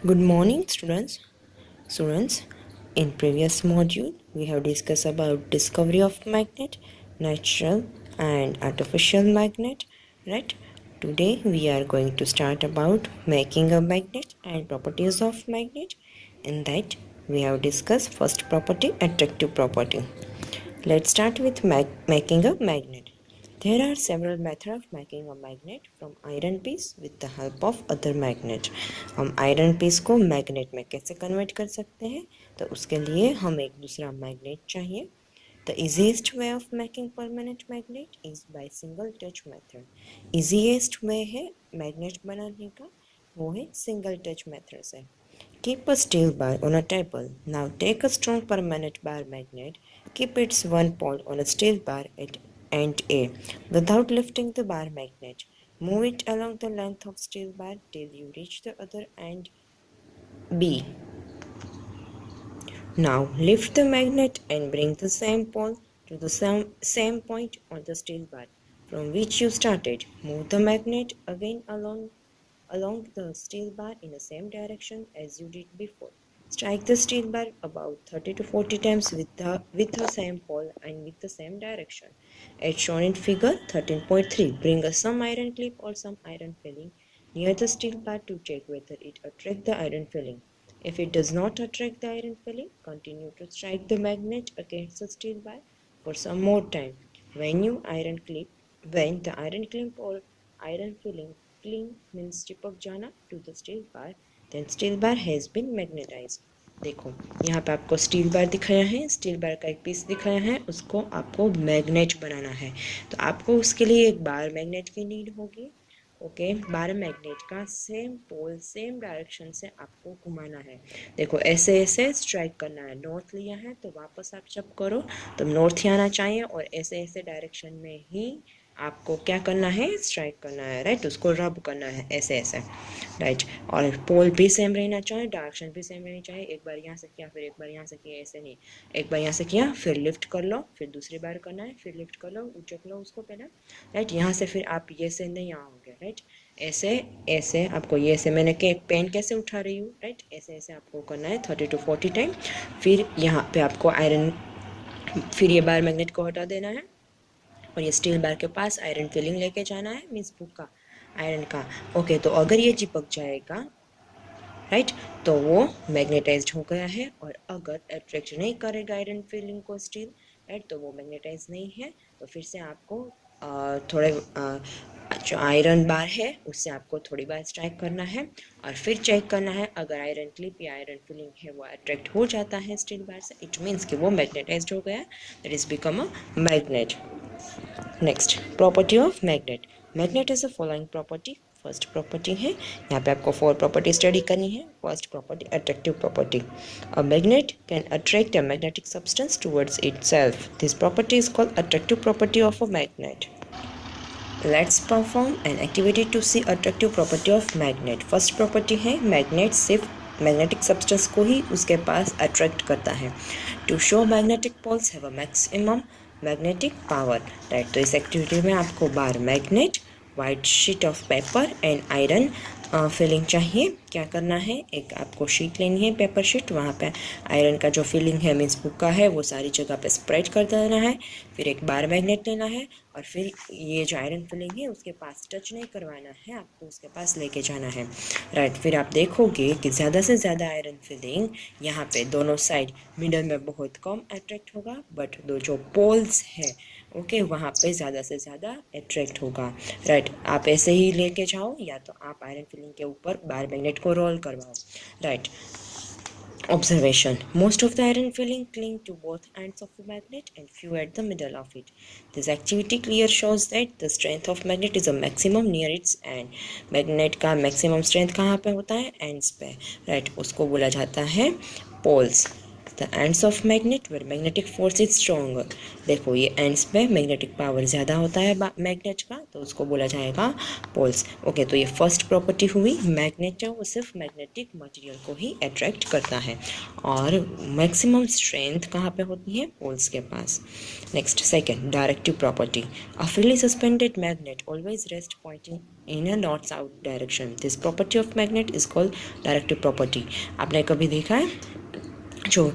Good morning, students. Students, in previous module, we have discussed about discovery of magnet, natural and artificial magnet, right? Today, we are going to start about making a magnet and properties of magnet. In that, we have discussed first property, attractive property. Let's start with making a magnet. There are several methods of making a magnet from iron piece with the help of other magnet. हम iron piece को magnet में कैसे convert कर सकते हैं, तो उसके लिए हम एक दूसरा मैग्नेट चाहिए. The easiest way of making permanent magnet is by single touch method. Easiest way है मैग्नेट बनाने का, वो है single touch method से. Keep a steel bar on a table. Now take a strong permanent bar magnet. Keep its one pole on a steel bar at end A without lifting the bar magnet. Move it along the length of steel bar till you reach the other end B. Now lift the magnet and bring the same pole to the same point on the steel bar from which you started. Move the magnet again along the steel bar in the same direction as you did before. Strike the steel bar about 30 to 40 times with the same pole and with the same direction. As shown in figure 13.3, bring some iron clip or some iron filling near the steel bar to check whether it attracts the iron filling. If it does not attract the iron filling, continue to strike the magnet against the steel bar for some more time. When the iron clip or iron filling means चिपक जाना to the steel bar, then steel bar has been magnetized. देखो यहाँ पे आपको steel bar दिखाया है, steel bar का एक पीस दिखाया है, उसको आपको मैग्नेट बनाना है. तो आपको उसके लिए एक बार मैग्नेट की नीड होगी. ओके, बार मैग्नेट का सेम पोल सेम डायरेक्शन से आपको घुमाना है. देखो ऐसे ऐसे स्ट्राइक करना है. नॉर्थ लिया है तो वापस आप जब करो तो नॉर्थ ही आना चाहिए और ऐसे ऐसे डायरेक्शन में ही आपको क्या करना है, स्ट्राइक करना है. राइट, उसको रब करना है ऐसे ऐसे. राइट, और पोल भी सेम रहना चाहिए, डायरेक्शन भी सेम रहनी चाहिए. एक बार यहाँ से किया फिर एक बार यहाँ से किया, ऐसे नहीं. एक बार यहाँ से किया फिर लिफ्ट कर लो, फिर दूसरी बार करना है, फिर लिफ्ट कर लो, उचक लो उसको पहले. राइट, यहाँ से फिर आप ये से नहीं आओगे. राइट, ऐसे ऐसे आपको ये से मैंने के पेन कैसे उठा रही हूँ. राइट, ऐसे ऐसे आपको करना है 30 to 40 टाइम. फिर यहाँ पे आपको आयरन, फिर ये बार मैग्नेट को हटा देना है और ये स्टील बार के पास आयरन फिलिंग लेके जाना है, मीन्स बुक का आयरन का. ओके, तो अगर ये चिपक जाएगा, राइट, तो वो मैग्नेटाइज्ड हो गया है. और अगर अट्रैक्ट नहीं करेगा आयरन फिलिंग को स्टील, राइट, तो वो मैग्नेटाइज नहीं है. तो फिर से आपको थोड़े जो आयरन बार है उससे आपको थोड़ी बार स्ट्राइक करना है और फिर चेक करना है. अगर आयरन क्लिप या आयरन फिलिंग है वो अट्रैक्ट हो जाता है स्टील बार से, इट मीन्स कि वो मैग्नेटाइज्ड हो गया, that is become a magnet. Next, property of magnet. Magnet is a following property. First property है, यहाँ पे आपको 4 प्रॉपर्टी स्टडी करनी है. First property, attractive property. A magnet can attract a magnetic substance towards itself. This property is called attractive property of a magnet. Let's perform an activity to see attractive property of magnet. First property है, magnet सिर्फ magnetic substance को ही उसके पास attract करता है. To show magnetic poles have a maximum magnetic power. Right, तो इस एक्टिविटी में आपको bar magnet, white sheet of paper and iron filing चाहिए. क्या करना है, एक आपको शीट लेनी है, पेपर शीट. वहाँ पे आयरन का जो फिलिंग है मीन्स बुक्का है वो सारी जगह पे स्प्रेड कर देना है. फिर एक बार मैग्नेट लेना है और फिर ये जो आयरन फिलिंग है उसके पास टच नहीं करवाना है, आपको उसके पास लेके जाना है. राइट, फिर आप देखोगे कि ज़्यादा से ज़्यादा आयरन फिलिंग यहाँ पे दोनों साइड मिडल में बहुत कम अट्रैक्ट होगा, बट दो जो पोल्स है ओके वहाँ पे ज़्यादा से ज़्यादा अट्रैक्ट होगा. राइट, आप ऐसे ही लेके जाओ या तो आप आयरन फिलिंग के ऊपर बार मैग्नेट को रोल करवाओ. Right, observation. Most of the iron filling cling to both ends of the magnet and few at the middle of it. This activity clear shows that the strength of magnet is a maximum near its end. Magnet का maximum strength कहाँ पे होता है, ends पे. Right, उसको बोला जाता है poles. The ends of magnet where magnetic force is stronger. देखो ये एंड्स पे मैग्नेटिक पावर ज़्यादा होता है मैग्नेट का, तो उसको बोला जाएगा पोल्स। ओके, तो ये फर्स्ट प्रॉपर्टी हुई। मैग्नेट है वो सिर्फ मैग्नेटिक मटेरियल को ही अट्रैक्ट करता है, और मैक्सिमम स्ट्रेंथ कहाँ पे होती है? पोल्स के पास। Next, second, directive property. A freely suspended magnet always rest pointing in a north south direction. This property of magnet is called directive property. आपने कभी देखा है जो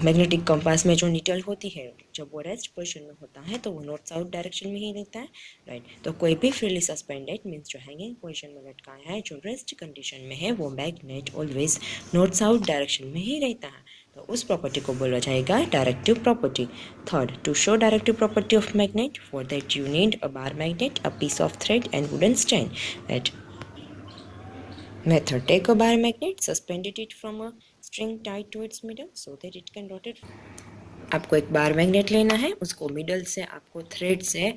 मैग्नेटिक कंपास में जो नीडल होती है, जब वो रेस्ट पोजीशन में होता है तो वो नॉर्थ साउथ डायरेक्शन में ही रहता है, राइट। तो कोई भी फ्रीली सस्पेंडेड मीन्स जो हैंगिंग पोजीशन में लटकाया है, जो रेस्ट कंडीशन में है, वो magnet always north south direction में ही रहता है। तो उस प्रॉपर्टी को बोला जाएगा directive property. Third, to show directive property of magnet, for that you need a bar magnet, a piece of thread and wooden stand. That method, take a bar magnet, suspended it from a string tied to its middle so that it can rotate। आपको एक bar magnet लेना है, उसको middle से आपको thread से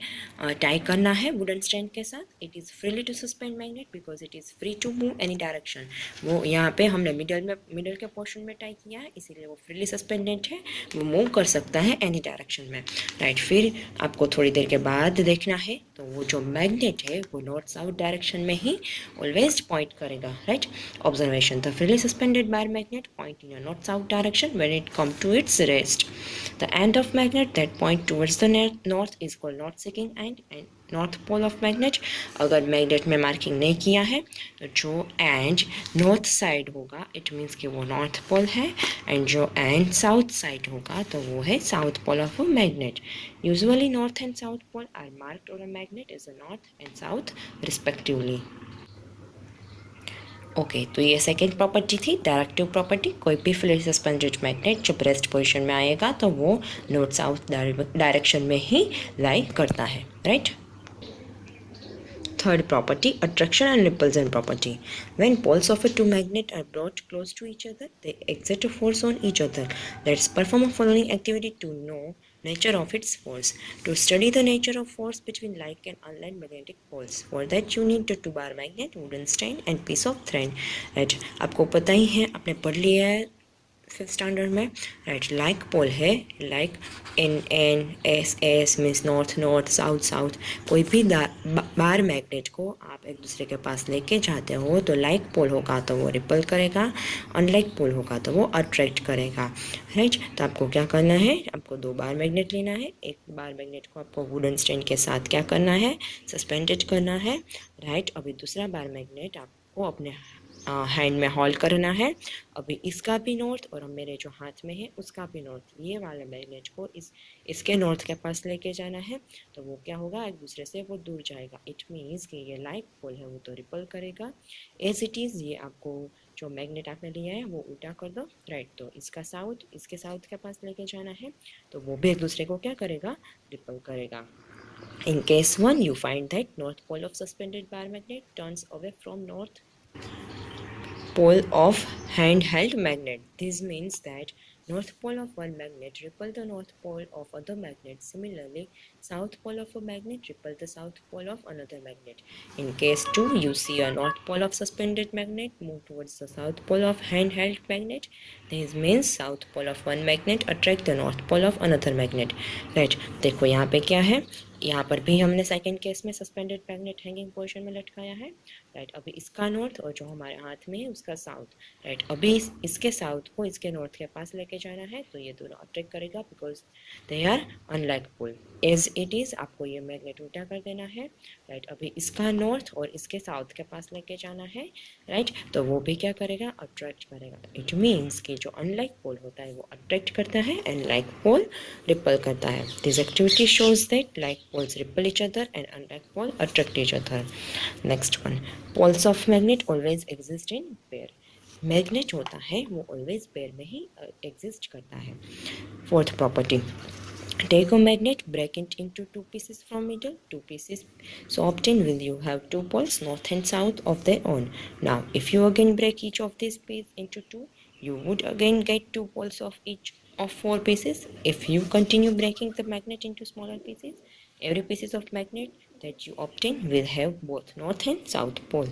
tie करना है वुडन स्टैंड के साथ। It is freely to suspend magnet because it is free to move any direction. वो यहाँ पे हमने मिडल के पोर्शन में टाई किया है, इसीलिए वो फ्रीली सस्पेंडेड है, वो मूव कर सकता है एनी डायरेक्शन में, राइट। फिर आपको थोड़ी देर के बाद देखना है, तो वो जो मैग्नेट है वो नॉर्थ साउथ डायरेक्शन में ही ऑलवेज पॉइंट करेगा, right. Observation, the freely suspended bar magnet point in a north south direction when it come to its rest. The end of magnet that point towards the north is called north-seeking end and north pole of magnet। अगर magnet में marking नहीं किया है तो जो and north side होगा it means कि वो नॉर्थ पोल है, एंड जो एंड साउथ साइड होगा तो वो है south pole of a magnet. Usually north and south pole are marked on a magnet as a north and south respectively. Okay, तो ये सेकेंड प्रॉपर्टी थी डायरेक्टिव प्रॉपर्टी। कोई भी फ्रीली सस्पेंडेड मैग्नेट जब रेस्ट पोजीशन में आएगा तो वो नॉर्थ साउथ डायरेक्शन में ही लाई करता है, right. Third property, attraction and repulsion property. When poles of a two magnet are brought close to each other, they exert a force on each other. Let's perform a following activity to know nature of its force. To study the nature of force between like and unlike magnetic poles, for that you need a two bar magnet, wooden stand and piece of thread. Right, आपको पता ही है, आपने पढ़ लिया है fifth standard में, right. Like pole है, like N N S S means north north south south. कोई भी बार मैग्नेट को आप एक दूसरे के पास लेके जाते हो तो लाइक पोल होगा तो वो रिपल करेगा, अनलाइक पोल होगा तो वो अट्रैक्ट करेगा, राइट। तो आपको क्या करना है, आपको दो बार मैग्नेट लेना है। एक बार मैग्नेट को आपको वुडन स्टैंड के साथ क्या करना है, सस्पेंडेड करना है, राइट। अभी दूसरा बार मैग्नेट आपको अपने हैंड में होल्ड करना है। अभी इसका भी नॉर्थ और मेरे जो हाथ में है उसका भी नॉर्थ, ये वाले मैग्नेट को इसके नॉर्थ के पास लेके जाना है, तो वो क्या होगा, एक दूसरे से वो दूर जाएगा। इट मीन्स कि ये लाइक पोल है वो तो रिपल करेगा एज इट इज़। ये आपको जो मैग्नेट आपने लिया है वो उल्टा कर दो, राइट। तो इसके साउथ के पास लेके जाना है, तो वो भी एक दूसरे को क्या करेगा, रिपल करेगा। In case 1, you find that north pole of suspended bar magnet turns away from north pole of handheld magnet. This means that north pole of one magnet repel the north pole of other magnet. Similarly, south pole of a magnet repel the south pole of another magnet. In case 2, you see a north pole of suspended magnet move towards the south pole of handheld magnet. This means south pole of one magnet attract the north pole of another magnet. Right, देखो यहाँ पे क्या है, यहाँ पर भी हमने second case में सस्पेंडेड मैग्नेट हैंगिंग पोजीशन में लटकाया है, राइट। अभी इसका नॉर्थ और जो हमारे हाथ में है उसका साउथ, राइट। अभी इसके साउथ को इसके नॉर्थ के पास लेके जाना है, तो ये दोनों अट्रैक्ट करेगा because they are unlike pole as it is. आपको ये मैग्नेट उल्टा कर देना है, राइट। अभी इसका नॉर्थ और इसके साउथ के पास लेके जाना है, राइट। तो वो भी क्या करेगा, अट्रैक्ट करेगा। इट मीन्स कि जो अनलाइक पोल होता है वो अट्रैक्ट करता है एंड लाइक पोल रिपल करता है। This activity shows that like poles repel each other and unlike pole attract each other. Next one, poles of magnet always exist in pair. Magnet होता है वो ऑलवेज पेयर में ही exist करता है। Fourth property, take a magnet, break it into two pieces from middle, two pieces so often will you have two poles north and south of their own. Now if you again break each of these pieces into two, you would again get two poles of each of four pieces. If you continue breaking the magnet into smaller pieces, every pieces of magnet that you obtain will have both north and south pole.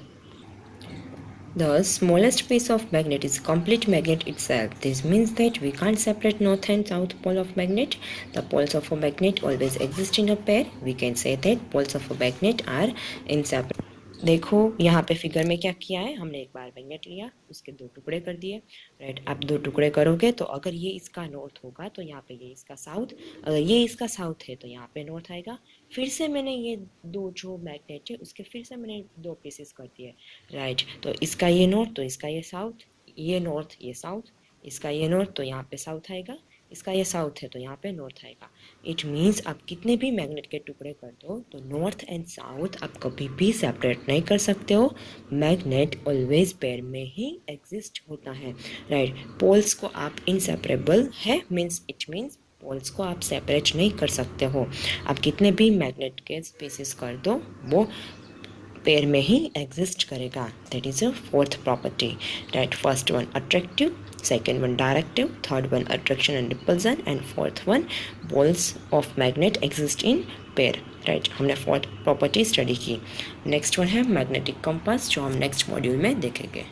The smallest piece of magnet is complete magnet itself. This means that we can't separate north and south pole of magnet. The poles of a magnet always exist in a pair. We can say that poles of a magnet are inseparable. देखो यहाँ पे figure में क्या किया है, हमने एक bar magnet लिया, उसके दो टुकड़े कर दिए, राइट। आप दो टुकड़े करोगे तो अगर ये इसका नॉर्थ होगा तो यहाँ पे ये इसका साउथ, अगर ये इसका साउथ है तो यहाँ पे नॉर्थ आएगा। फिर से मैंने ये दो जो मैग्नेट है उसके फिर से मैंने दो पीसेस कर दिए, राइट। तो इसका ये नॉर्थ तो इसका ये साउथ, ये नॉर्थ ये साउथ, इसका ये नॉर्थ तो यहाँ पे साउथ आएगा, इसका ये साउथ है तो यहाँ पे नॉर्थ आएगा। इट मीन्स आप कितने भी मैग्नेट के टुकड़े कर दो तो नॉर्थ एंड साउथ आप कभी भी सेपरेट नहीं कर सकते हो। मैग्नेट ऑलवेज पेयर में ही एग्जिस्ट होता है, राइट। पोल्स को आप इनसेपरेबल है मीन्स इट मीन्स पोल्स को आप सेपरेट नहीं कर सकते हो। आप कितने भी मैग्नेट के स्पीसीज कर दो वो पेयर में ही एग्जिस्ट करेगा। That is a fourth property, right. First one attractive, second one directive, third one attraction and repulsion, and fourth one poles of magnet exist in pair, right। हमने fourth property study की। Next one है magnetic compass जो हम next module में देखेंगे।